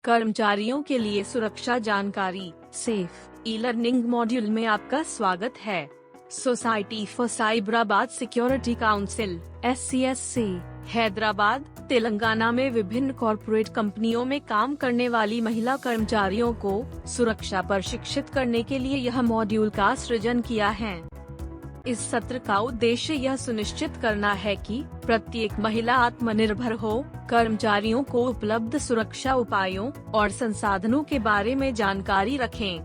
कर्मचारियों के लिए सुरक्षा जानकारी सेफ ई लर्निंग मॉड्यूल में आपका स्वागत है। Society for Cyberabad security council (SCSC) Hyderabad, Telangana में विभिन्न कॉरपोरेट कंपनियों में काम करने वाली महिला कर्मचारियों को सुरक्षा पर शिक्षित करने के लिए यह मॉड्यूल का सृजन किया है। इस सत्र का उद्देश्य यह सुनिश्चित करना है कि प्रत्येक महिला आत्मनिर्भर हो, कर्मचारियों को उपलब्ध सुरक्षा उपायों और संसाधनों के बारे में जानकारी रखें।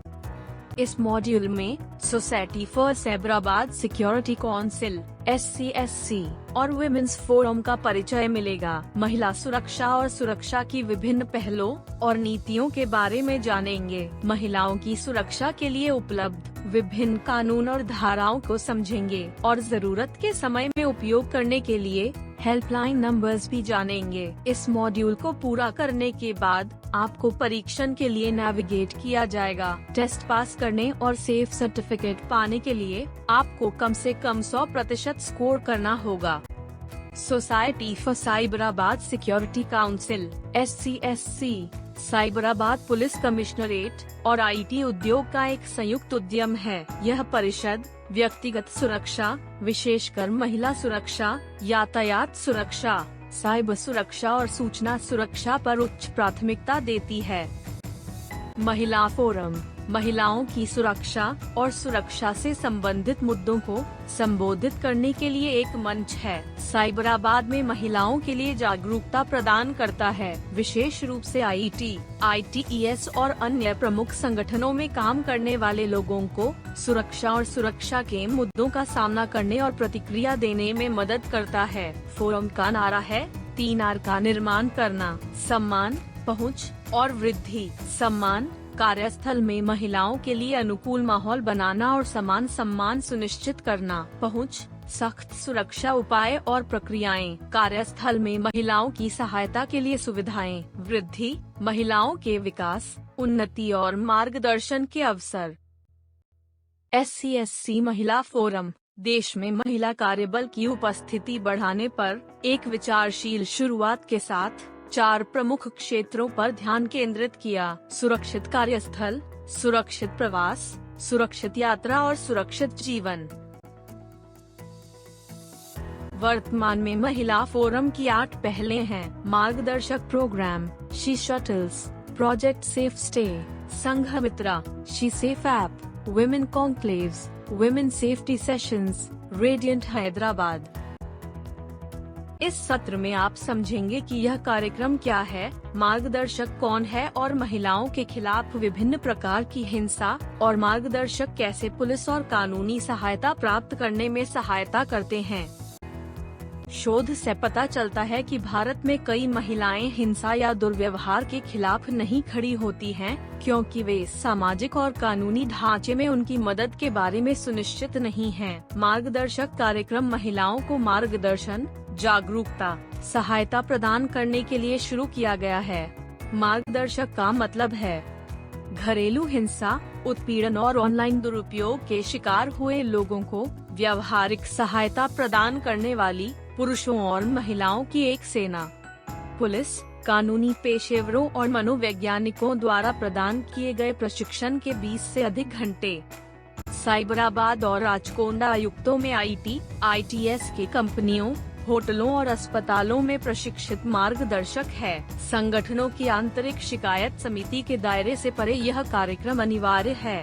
इस मॉड्यूल में society for Cyberabad security council (SCSC) और वुमेन्स फोरम का परिचय मिलेगा। महिला सुरक्षा और सुरक्षा की विभिन्न पहलों और नीतियों के बारे में जानेंगे। महिलाओं की सुरक्षा के लिए उपलब्ध विभिन्न कानून और धाराओं को समझेंगे और जरूरत के समय में उपयोग करने के लिए हेल्पलाइन नंबर्स भी जानेंगे। इस मॉड्यूल को पूरा करने के बाद आपको परीक्षण के लिए नेविगेट किया जाएगा। टेस्ट पास करने और सेफ सर्टिफिकेट पाने के लिए आपको कम से कम 100% स्कोर करना होगा। Society for Cyberabad security council (SCSC) Cyberabad police commissionerate और IT उद्योग का एक संयुक्त उद्यम है। यह परिषद व्यक्तिगत सुरक्षा, विशेषकर महिला सुरक्षा, यातायात सुरक्षा, साइबर सुरक्षा और सूचना सुरक्षा पर उच्च प्राथमिकता देती है। महिला फोरम महिलाओं की सुरक्षा और सुरक्षा से संबंधित मुद्दों को संबोधित करने के लिए एक मंच है। साइबराबाद में महिलाओं के लिए जागरूकता प्रदान करता है, विशेष रूप से IT, ITES और अन्य प्रमुख संगठनों में काम करने वाले लोगों को सुरक्षा और सुरक्षा के मुद्दों का सामना करने और प्रतिक्रिया देने में मदद करता है। फोरम का नारा है 3R का निर्माण करना: सम्मान, पहुँच और वृद्धि। सम्मान, कार्यस्थल में महिलाओं के लिए अनुकूल माहौल बनाना और समान सम्मान सुनिश्चित करना। पहुंच, सख्त सुरक्षा उपाय और प्रक्रियाएं, कार्यस्थल में महिलाओं की सहायता के लिए सुविधाएं। वृद्धि, महिलाओं के विकास, उन्नति और मार्गदर्शन के अवसर। SCSC महिला फोरम देश में महिला कार्यबल की उपस्थिति बढ़ाने पर एक विचारशील शुरुआत के साथ 4 प्रमुख क्षेत्रों पर ध्यान केंद्रित किया: सुरक्षित कार्यस्थल, सुरक्षित प्रवास, सुरक्षित यात्रा और सुरक्षित जीवन। वर्तमान में महिला फोरम की 8 पहलें हैं: Margadarshak program, she shuttles, project safe stay, Sanghamitra, she safe app, women conclaves, women safety sessions, radiant Hyderabad. इस सत्र में आप समझेंगे कि यह कार्यक्रम क्या है, मार्गदर्शक कौन है और महिलाओं के खिलाफ विभिन्न प्रकार की हिंसा और मार्गदर्शक कैसे पुलिस और कानूनी सहायता प्राप्त करने में सहायता करते हैं। शोध से पता चलता है कि भारत में कई महिलाएं हिंसा या दुर्व्यवहार के खिलाफ नहीं खड़ी होती हैं, क्योंकि वे सामाजिक और कानूनी ढांचे में उनकी मदद के बारे में सुनिश्चित नहीं हैं। मार्गदर्शक कार्यक्रम महिलाओं को मार्गदर्शन, जागरूकता, सहायता प्रदान करने के लिए शुरू किया गया है। मार्गदर्शक का मतलब है घरेलू हिंसा, उत्पीड़न और ऑनलाइन दुरुपयोग के शिकार हुए लोगों को व्यावहारिक सहायता प्रदान करने वाली पुरुषों और महिलाओं की एक सेना। पुलिस, कानूनी पेशेवरों और मनोवैज्ञानिकों द्वारा प्रदान किए गए प्रशिक्षण के 20 से अधिक घंटे। साइबराबाद और राचकोंडा आयुक्तों में IT, ITS के कंपनियों, होटलों और अस्पतालों में प्रशिक्षित मार्गदर्शक है। संगठनों की आंतरिक शिकायत समिति के दायरे से परे यह कार्यक्रम अनिवार्य है।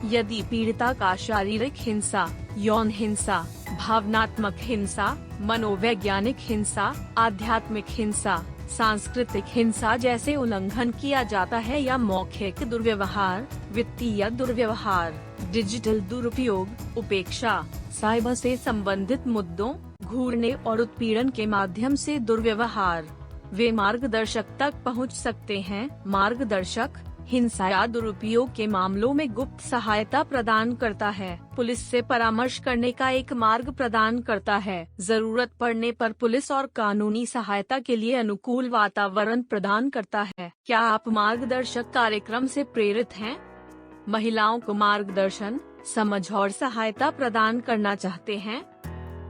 यदि पीड़िता का शारीरिक हिंसा, यौन हिंसा, भावनात्मक हिंसा, मनोवैज्ञानिक हिंसा, आध्यात्मिक हिंसा, सांस्कृतिक हिंसा जैसे उल्लंघन किया जाता है या मौखिक दुर्व्यवहार, वित्तीय दुर्व्यवहार, डिजिटल दुरुपयोग, उपेक्षा, साइबर से संबंधित मुद्दों, घूरने और उत्पीड़न के माध्यम से दुर्व्यवहार, वे मार्गदर्शक तक पहुंच सकते हैं। मार्गदर्शक हिंसा या दुरुपयोग के मामलों में गुप्त सहायता प्रदान करता है, पुलिस से परामर्श करने का एक मार्ग प्रदान करता है, जरूरत पड़ने पर पुलिस और कानूनी सहायता के लिए अनुकूल वातावरण प्रदान करता है। क्या आप मार्गदर्शक कार्यक्रम से प्रेरित हैं? महिलाओं को मार्गदर्शन, समझ और सहायता प्रदान करना चाहते हैं?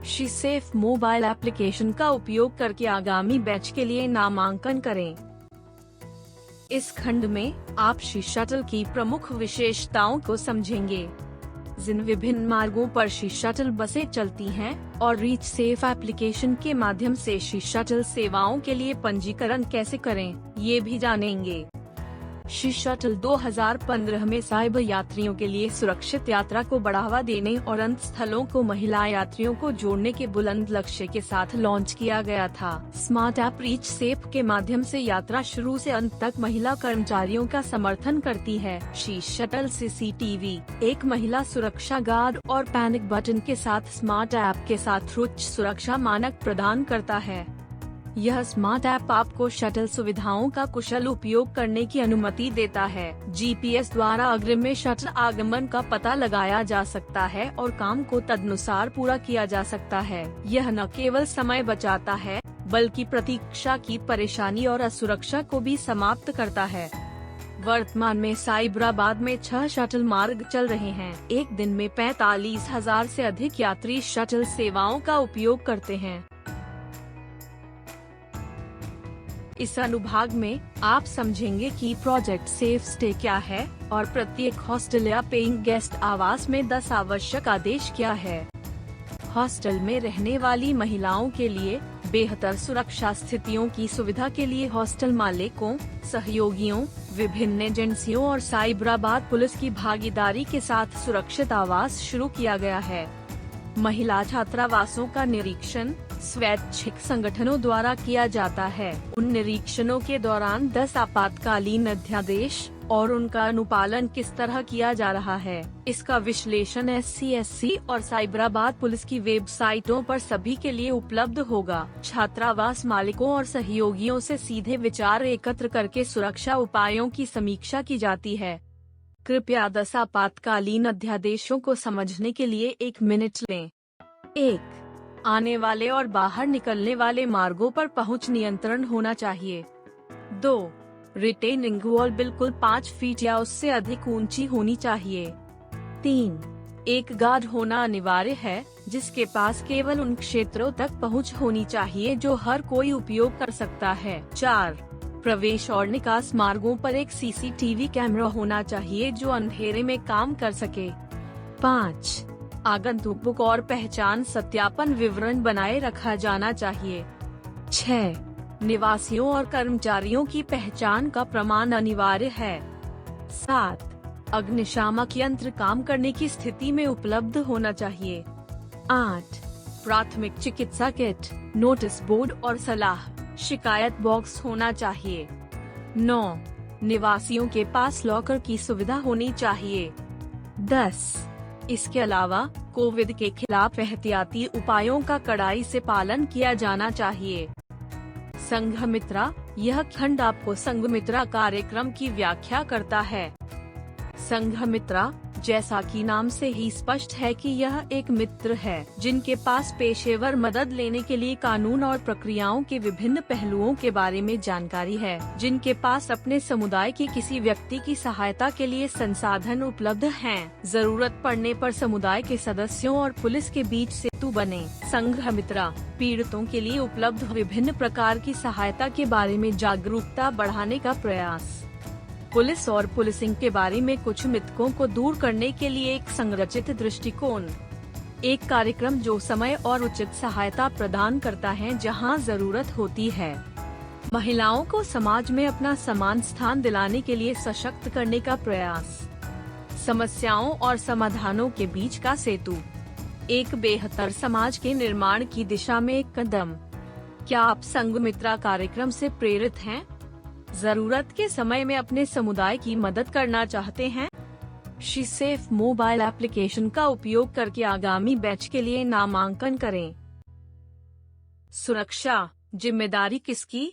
शी सेफ मोबाइल एप्लीकेशन का उपयोग करके आगामी बैच के लिए नामांकन करें। इस खंड में आप शी शटल की प्रमुख विशेषताओं को समझेंगे। जिन विभिन्न मार्गों पर शी शटल बसें चलती हैं और रीच सेफ एप्लीकेशन के माध्यम से शी शटल सेवाओं के लिए पंजीकरण कैसे करें, ये भी जानेंगे। शी शटल 2015 में साइबर यात्रियों के लिए सुरक्षित यात्रा को बढ़ावा देने और अंत स्थलों को महिला यात्रियों को जोड़ने के बुलंद लक्ष्य के साथ लॉन्च किया गया था। स्मार्ट ऐप रीच सेफ के माध्यम से यात्रा शुरू से अंत तक महिला कर्मचारियों का समर्थन करती है। शी शटल CCTV, एक महिला सुरक्षा गार्ड और पैनिक बटन के साथ स्मार्ट ऐप के साथ उच्च सुरक्षा मानक प्रदान करता है। यह स्मार्ट ऐप आपको शटल सुविधाओं का कुशल उपयोग करने की अनुमति देता है। GPS द्वारा अग्रिम में शटल आगमन का पता लगाया जा सकता है और काम को तदनुसार पूरा किया जा सकता है। यह न केवल समय बचाता है बल्कि प्रतीक्षा की परेशानी और असुरक्षा को भी समाप्त करता है। वर्तमान में साइबराबाद में 6 शटल मार्ग चल रहे हैं। एक दिन में 45,000 से अधिक यात्री शटल सेवाओं का उपयोग करते हैं। इस अनुभाग में आप समझेंगे कि प्रोजेक्ट सेफ स्टे क्या है और प्रत्येक हॉस्टल या पेइंग गेस्ट आवास में 10 आवश्यक आदेश क्या है। हॉस्टल में रहने वाली महिलाओं के लिए बेहतर सुरक्षा स्थितियों की सुविधा के लिए हॉस्टल मालिकों, सहयोगियों, विभिन्न एजेंसियों और साइबराबाद पुलिस की भागीदारी के साथ सुरक्षित आवास शुरू किया गया है। महिला छात्रावासों का निरीक्षण स्वैच्छिक संगठनों द्वारा किया जाता है। उन निरीक्षणों के दौरान 10 आपातकालीन अध्यादेश और उनका अनुपालन किस तरह किया जा रहा है, इसका विश्लेषण SCSC और साइबराबाद पुलिस की वेबसाइटों पर सभी के लिए उपलब्ध होगा। छात्रावास मालिकों और सहयोगियों से सीधे विचार एकत्र करके सुरक्षा उपायों की समीक्षा की जाती है। कृपया 10 आपातकालीन अध्यादेशों को समझने के लिए 1 मिनट लें। 1. आने वाले और बाहर निकलने वाले मार्गों पर पहुंच नियंत्रण होना चाहिए। 2. रिटेनिंग वॉल बिल्कुल 5 फीट या उससे अधिक ऊंची होनी चाहिए। 3. एक गार्ड होना अनिवार्य है जिसके पास केवल उन क्षेत्रों तक पहुंच होनी चाहिए जो हर कोई उपयोग कर सकता है। 4. प्रवेश और निकास मार्गों पर एक CCTV कैमरा होना चाहिए जो अंधेरे में काम कर सके। 5. आगंतुक बुक और पहचान सत्यापन विवरण बनाए रखा जाना चाहिए। 6. निवासियों और कर्मचारियों की पहचान का प्रमाण अनिवार्य है। 7. अग्निशामक यंत्र काम करने की स्थिति में उपलब्ध होना चाहिए। 8. प्राथमिक चिकित्सा किट, नोटिस बोर्ड और सलाह शिकायत बॉक्स होना चाहिए। 9. निवासियों के पास लॉकर की सुविधा होनी चाहिए। 10. इसके अलावा कोविड के खिलाफ एहतियाती उपायों का कड़ाई से पालन किया जाना चाहिए। संघमित्रा, यह खंड आपको संघमित्रा कार्यक्रम की व्याख्या करता है। संघमित्रा, जैसा कि नाम से ही स्पष्ट है कि यह एक मित्र है जिनके पास पेशेवर मदद लेने के लिए कानून और प्रक्रियाओं के विभिन्न पहलुओं के बारे में जानकारी है, जिनके पास अपने समुदाय के किसी व्यक्ति की सहायता के लिए संसाधन उपलब्ध हैं। जरूरत पड़ने पर समुदाय के सदस्यों और पुलिस के बीच सेतु बने। संघमित्रा पीड़ितों के लिए उपलब्ध विभिन्न प्रकार की सहायता के बारे में जागरूकता बढ़ाने का प्रयास। पुलिस और पुलिसिंग के बारे में कुछ मिथकों को दूर करने के लिए एक संरचित दृष्टिकोण। एक कार्यक्रम जो समय और उचित सहायता प्रदान करता है जहां जरूरत होती है। महिलाओं को समाज में अपना समान स्थान दिलाने के लिए सशक्त करने का प्रयास। समस्याओं और समाधानों के बीच का सेतु। एक बेहतर समाज के निर्माण की दिशा में एक कदम। क्या आप संघमित्रा कार्यक्रम से प्रेरित हैं? जरूरत के समय में अपने समुदाय की मदद करना चाहते हैं? शी सेफ मोबाइल एप्लीकेशन का उपयोग करके आगामी बैच के लिए नामांकन करें। सुरक्षा जिम्मेदारी किसकी?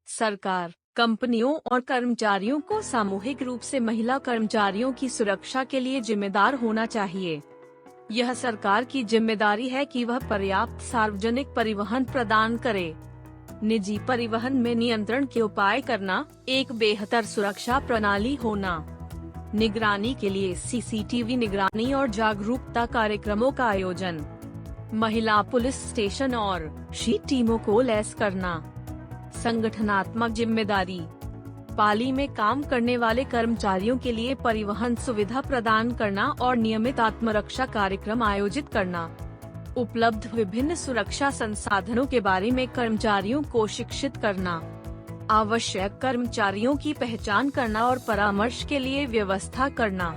सरकार, कंपनियों और कर्मचारियों को सामूहिक रूप से महिला कर्मचारियों की सुरक्षा के लिए जिम्मेदार होना चाहिए। यह सरकार की जिम्मेदारी है कि वह पर्याप्त सार्वजनिक परिवहन प्रदान करे। निजी परिवहन में नियंत्रण के उपाय करना, एक बेहतर सुरक्षा प्रणाली होना, निगरानी के लिए CCTV निगरानी और जागरूकता कार्यक्रमों का आयोजन, महिला पुलिस स्टेशन और शी टीमों को लैस करना, संगठनात्मक जिम्मेदारी, पाली में काम करने वाले कर्मचारियों के लिए परिवहन सुविधा प्रदान करना और नियमित आत्मरक्षा कार्यक्रम आयोजित करना। उपलब्ध विभिन्न सुरक्षा संसाधनों के बारे में कर्मचारियों को शिक्षित करना। आवश्यक कर्मचारियों की पहचान करना और परामर्श के लिए व्यवस्था करना।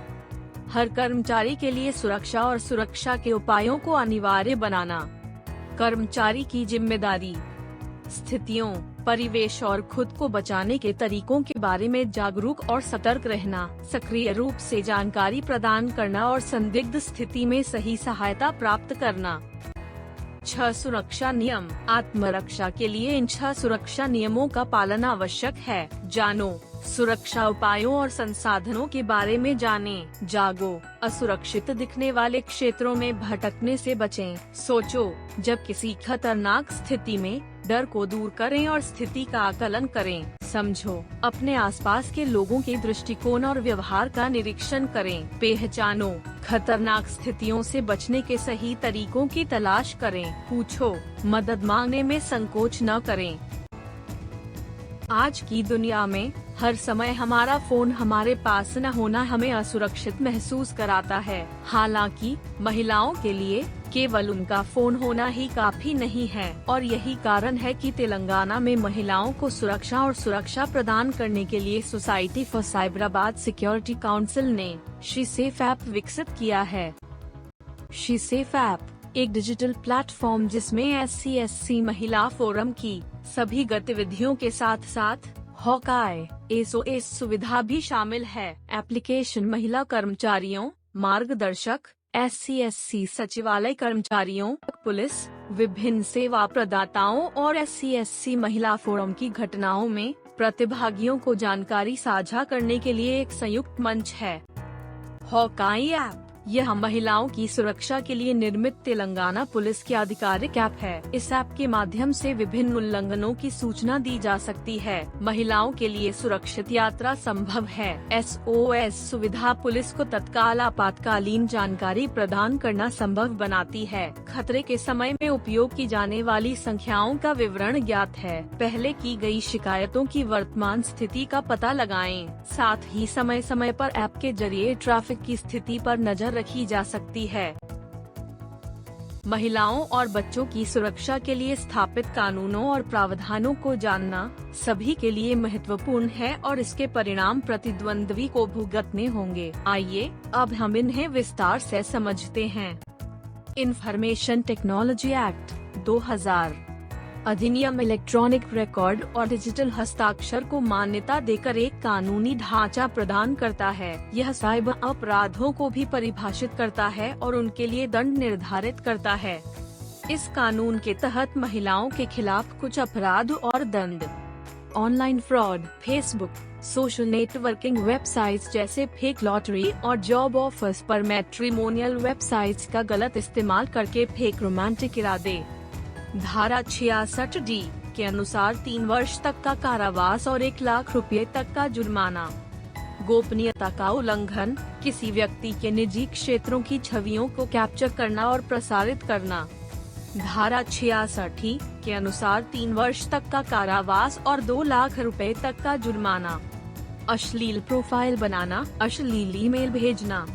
हर कर्मचारी के लिए सुरक्षा और सुरक्षा के उपायों को अनिवार्य बनाना। कर्मचारी की जिम्मेदारी, स्थितियों, परिवेश और खुद को बचाने के तरीकों के बारे में जागरूक और सतर्क रहना। सक्रिय रूप से जानकारी प्रदान करना और संदिग्ध स्थिति में सही सहायता प्राप्त करना। 6 सुरक्षा नियम। आत्मरक्षा के लिए इन 6 सुरक्षा नियमों का पालन आवश्यक है। जानो, सुरक्षा उपायों और संसाधनों के बारे में जानें। जागो, असुरक्षित दिखने वाले क्षेत्रों में भटकने से बचें। सोचो, जब किसी खतरनाक स्थिति में डर को दूर करें और स्थिति का आकलन करें। समझो, अपने आसपास के लोगों के दृष्टिकोण और व्यवहार का निरीक्षण करें। पहचानो, खतरनाक स्थितियों से बचने के सही तरीकों की तलाश करें। पूछो, मदद मांगने में संकोच न करें। आज की दुनिया में हर समय हमारा फोन हमारे पास न होना हमें असुरक्षित महसूस कराता है। हालांकि महिलाओं के लिए केवल उनका फोन होना ही काफी नहीं है और यही कारण है कि तेलंगाना में महिलाओं को सुरक्षा और सुरक्षा प्रदान करने के लिए society for Cyberabad security council ने शी सेफ ऐप विकसित किया है। शी सेफ ऐप एक डिजिटल प्लेटफॉर्म जिसमें SC/SC महिला फोरम की सभी गतिविधियों के साथ साथ हॉकाई SOS सुविधा भी शामिल है। एप्लीकेशन महिला कर्मचारियों, मार्गदर्शक, SC/SC सचिवालय कर्मचारियों, पुलिस, विभिन्न सेवा प्रदाताओं और SC/SC महिला फोरम की घटनाओं में प्रतिभागियों को जानकारी साझा करने के लिए एक संयुक्त मंच है। हॉकाई ऐप यह महिलाओं की सुरक्षा के लिए निर्मित तेलंगाना पुलिस की आधिकारिक ऐप है। इस ऐप के माध्यम से विभिन्न उल्लंघनों की सूचना दी जा सकती है। महिलाओं के लिए सुरक्षित यात्रा संभव है। SOS सुविधा पुलिस को तत्काल आपातकालीन जानकारी प्रदान करना संभव बनाती है। खतरे के समय में उपयोग की जाने वाली संख्याओं का विवरण ज्ञात है। पहले की गई शिकायतों की वर्तमान स्थिति का पता लगाएं। साथ ही समय समय पर ऐप के जरिए ट्रैफिक की स्थिति पर नजर रखी जा सकती है। महिलाओं और बच्चों की सुरक्षा के लिए स्थापित कानूनों और प्रावधानों को जानना सभी के लिए महत्वपूर्ण है और इसके परिणाम प्रतिद्वंद्वी को भुगतने होंगे। आइए अब हम इन्हें विस्तार से समझते हैं। इंफॉर्मेशन टेक्नोलॉजी एक्ट 2000 अधिनियम इलेक्ट्रॉनिक रिकॉर्ड और डिजिटल हस्ताक्षर को मान्यता देकर एक कानूनी ढांचा प्रदान करता है। यह साइबर अपराधों को भी परिभाषित करता है और उनके लिए दंड निर्धारित करता है। इस कानून के तहत महिलाओं के खिलाफ कुछ अपराध और दंड, online fraud, Facebook, social networking websites जैसे फेक लॉटरी और जॉब ऑफर्स पर मैट्रिमोनियल वेबसाइट्स का गलत इस्तेमाल करके फेक रोमांटिक इरादे। धारा 66D के अनुसार 3 वर्ष तक का कारावास और 1 लाख रुपए तक का जुर्माना। गोपनीयता का उल्लंघन, किसी व्यक्ति के निजी क्षेत्रों की छवियों को कैप्चर करना और प्रसारित करना। धारा 66 के अनुसार 3 वर्ष तक का कारावास और 2 लाख रुपए तक का जुर्माना। अश्लील प्रोफाइल बनाना, अश्लील ईमेल भेजना।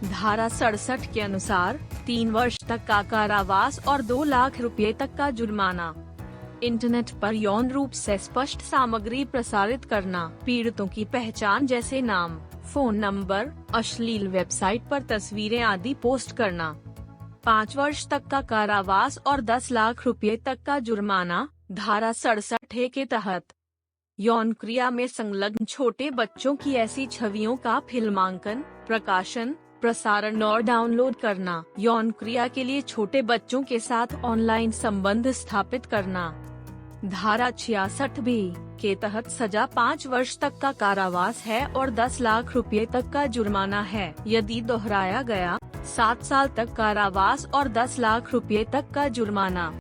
धारा 67 के अनुसार 3 वर्ष तक का कारावास और 2 लाख रुपए तक का जुर्माना। इंटरनेट पर यौन रूप से स्पष्ट सामग्री प्रसारित करना, पीड़ितों की पहचान जैसे नाम, फोन नंबर, अश्लील वेबसाइट पर तस्वीरें आदि पोस्ट करना। 5 वर्ष तक का कारावास और 10 लाख रुपए तक का जुर्माना। धारा 67 के तहत यौन क्रिया में संलग्न छोटे बच्चों की ऐसी छवियों का फिल्मांकन, प्रकाशन, प्रसारण और डाउनलोड करना। यौन क्रिया के लिए छोटे बच्चों के साथ ऑनलाइन संबंध स्थापित करना। धारा 66B के तहत सजा 5 वर्ष तक का कारावास है और 10 लाख रुपए तक का जुर्माना है। यदि दोहराया गया 7 साल तक कारावास और 10 लाख रुपए तक का जुर्माना।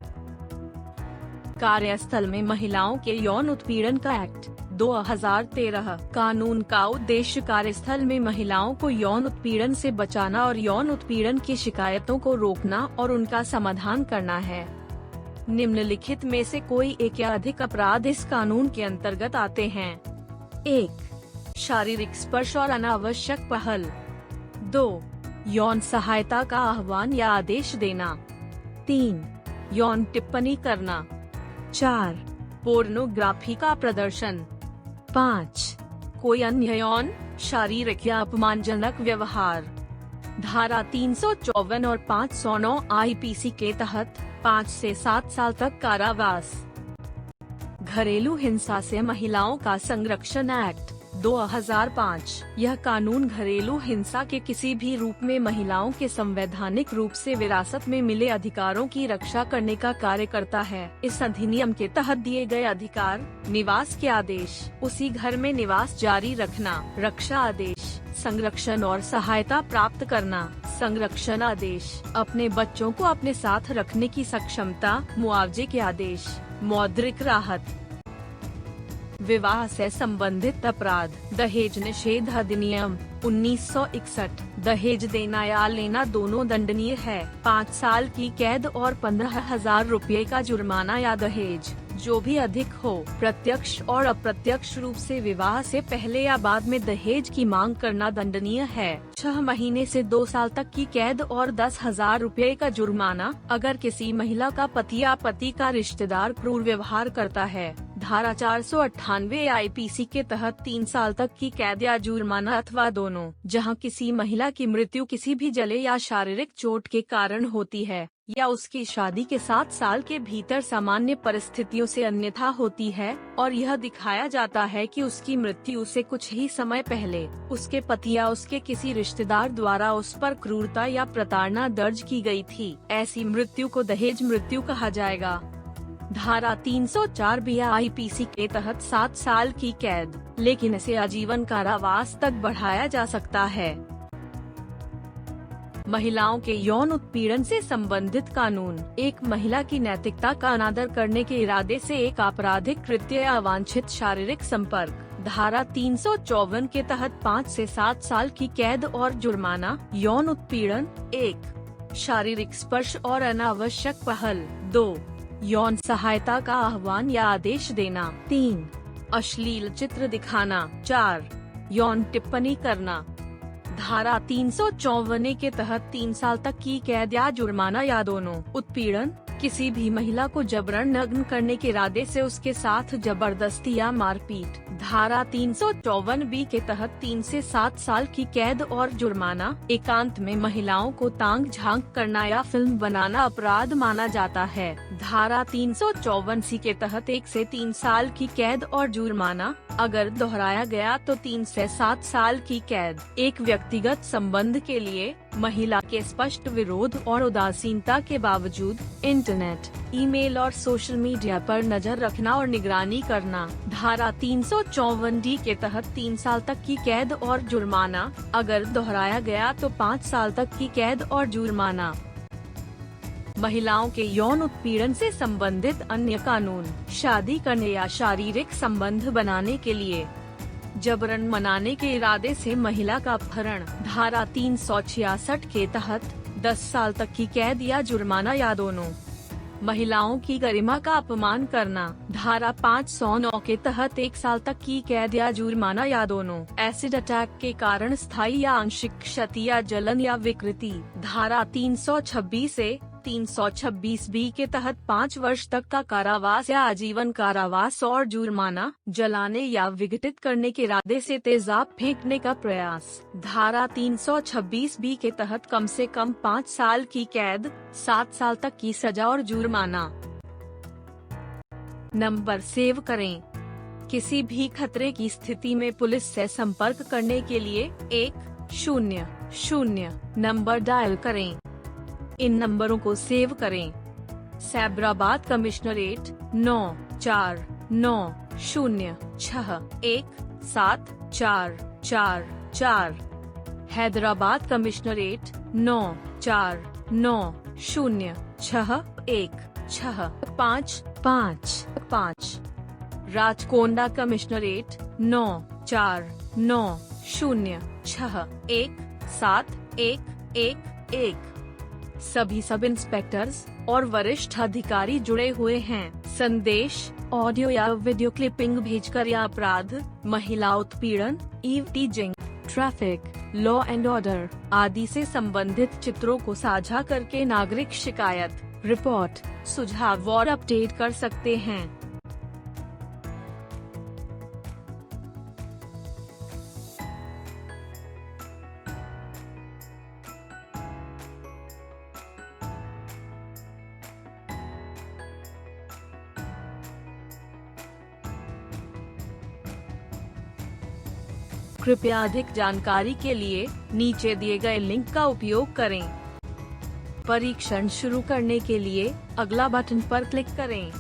कार्यस्थल में महिलाओं के यौन उत्पीड़न का एक्ट 2013 कानून का उद्देश्य कार्यस्थल में महिलाओं को यौन उत्पीड़न से बचाना और यौन उत्पीड़न की शिकायतों को रोकना और उनका समाधान करना है। निम्नलिखित में से कोई एक या अधिक अपराध इस कानून के अंतर्गत आते हैं। 1. शारीरिक स्पर्श और अनावश्यक पहल। 2. यौन सहायता का आह्वान या आदेश देना। 3. यौन टिप्पणी करना। 4. पोर्नोग्राफी का प्रदर्शन। 5. कोई अन्य यौन, शारीरिक या अपमानजनक व्यवहार। धारा 354 और 509 IPC के तहत 5 से 7 साल तक कारावास। घरेलू हिंसा से महिलाओं का संरक्षण एक्ट 2005। यह कानून घरेलू हिंसा के किसी भी रूप में महिलाओं के संवैधानिक रूप से विरासत में मिले अधिकारों की रक्षा करने का कार्य करता है। इस अधिनियम के तहत दिए गए अधिकार: निवास के आदेश, उसी घर में निवास जारी रखना, रक्षा आदेश, संरक्षण और सहायता प्राप्त करना, संरक्षण आदेश, अपने बच्चों को अपने साथ रखने की सक्षमता, मुआवजे के आदेश, मौद्रिक राहत। विवाह से संबंधित अपराध: दहेज निषेध अधिनियम 1961। दहेज देना या लेना दोनों दंडनीय है। 5 साल की कैद और 15,000 रुपए का जुर्माना या दहेज, जो भी अधिक हो, प्रत्यक्ष और अप्रत्यक्ष रूप से विवाह से पहले या बाद में दहेज की मांग करना दंडनीय है। 6 महीने से 2 साल तक की कैद और 10,000 रुपए का जुर्माना अगर किसी महिला का पति या पति का रिश्तेदार क्रूर व्यवहार करता है। धारा 498 IPC के तहत 3 साल तक की कैद या जुर्माना अथवा दोनों, जहां किसी महिला की मृत्यु किसी भी जले या शारीरिक चोट के कारण होती है या उसकी शादी के 7 साल के भीतर सामान्य परिस्थितियों से अन्यथा होती है और यह दिखाया जाता है कि उसकी मृत्यु से कुछ ही समय पहले उसके पति या उसके किसी रिश्तेदार द्वारा उस पर क्रूरता या प्रताड़ना दर्ज की गई थी। ऐसी मृत्यु को दहेज मृत्यु कहा जाएगा। धारा 304 IPC के तहत 7 साल की कैद, लेकिन इसे आजीवन कारावास तक बढ़ाया जा सकता है। महिलाओं के यौन उत्पीड़न से संबंधित कानून: एक महिला की नैतिकता का अनादर करने के इरादे से एक आपराधिक कृत्य या अवांछित शारीरिक संपर्क। धारा 354 के तहत 5 से 7 साल की कैद और जुर्माना। यौन उत्पीड़न: 1. शारीरिक स्पर्श और अनावश्यक पहल। 2. यौन सहायता का आह्वान या आदेश देना। 3. अश्लील चित्र दिखाना। 4. यौन टिप्पणी करना। धारा 354 के तहत 3 साल तक की कैद या जुर्माना या दोनों। उत्पीड़न: किसी भी महिला को जबरन नग्न करने के इरादे से उसके साथ जबरदस्ती या मारपीट। धारा 354B के तहत 3 से 7 साल की कैद और जुर्माना। एकांत में महिलाओं को तांग झांक करना या फिल्म बनाना अपराध माना जाता है। धारा 354C के तहत 1 से 3 साल की कैद और जुर्माना। अगर दोहराया गया तो 3 से 7 साल की कैद। एक व्यक्तिगत संबंध के लिए महिला के स्पष्ट विरोध और उदासीनता के बावजूद इंटरनेट, ईमेल और सोशल मीडिया पर नजर रखना और निगरानी करना। धारा 354D के तहत 3 साल तक की कैद और जुर्माना। अगर दोहराया गया तो 5 साल तक की कैद और जुर्माना। महिलाओं के यौन उत्पीड़न से संबंधित अन्य कानून: शादी करने या शारीरिक संबंध बनाने के लिए जबरन मनाने के इरादे से महिला का अपहरण। धारा 366 के तहत 10 साल तक की कैद या जुर्माना या दोनों। महिलाओं की गरिमा का अपमान करना। धारा 509 के तहत 1 साल तक की कैद या जुर्माना या दोनों। एसिड अटैक के कारण स्थायी या आंशिक क्षति या जलन या विकृति। धारा 326 से 326B के तहत 5 वर्ष तक का कारावास या आजीवन कारावास और जुर्माना। जलाने या विघटित करने के इरादे से तेजाब फेंकने का प्रयास। धारा 326B के तहत कम से कम 5 साल की कैद, 7 साल तक की सजा और जुर्माना। नंबर सेव करें। किसी भी खतरे की स्थिति में पुलिस से संपर्क करने के लिए 100 नंबर डायल करें। इन नंबरों को सेव करें: Cyberabad commissionerate 9490617444। Hyderabad commissionerate 9490616555। Rachakonda commissionerate 9490617111। सभी सब इंस्पेक्टर्स और वरिष्ठ अधिकारी जुड़े हुए हैं। संदेश, ऑडियो या वीडियो क्लिपिंग भेजकर या अपराध, महिला उत्पीड़न, eve teasing, traffic, law and order आदि से संबंधित चित्रों को साझा करके नागरिक शिकायत, रिपोर्ट, सुझाव और अपडेट कर सकते हैं। कृपया अधिक जानकारी के लिए नीचे दिए गए लिंक का उपयोग करें। परीक्षण शुरू करने के लिए अगला बटन पर क्लिक करें।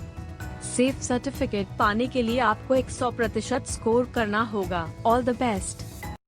सेफ सर्टिफिकेट पाने के लिए आपको 100% स्कोर करना होगा। All the best.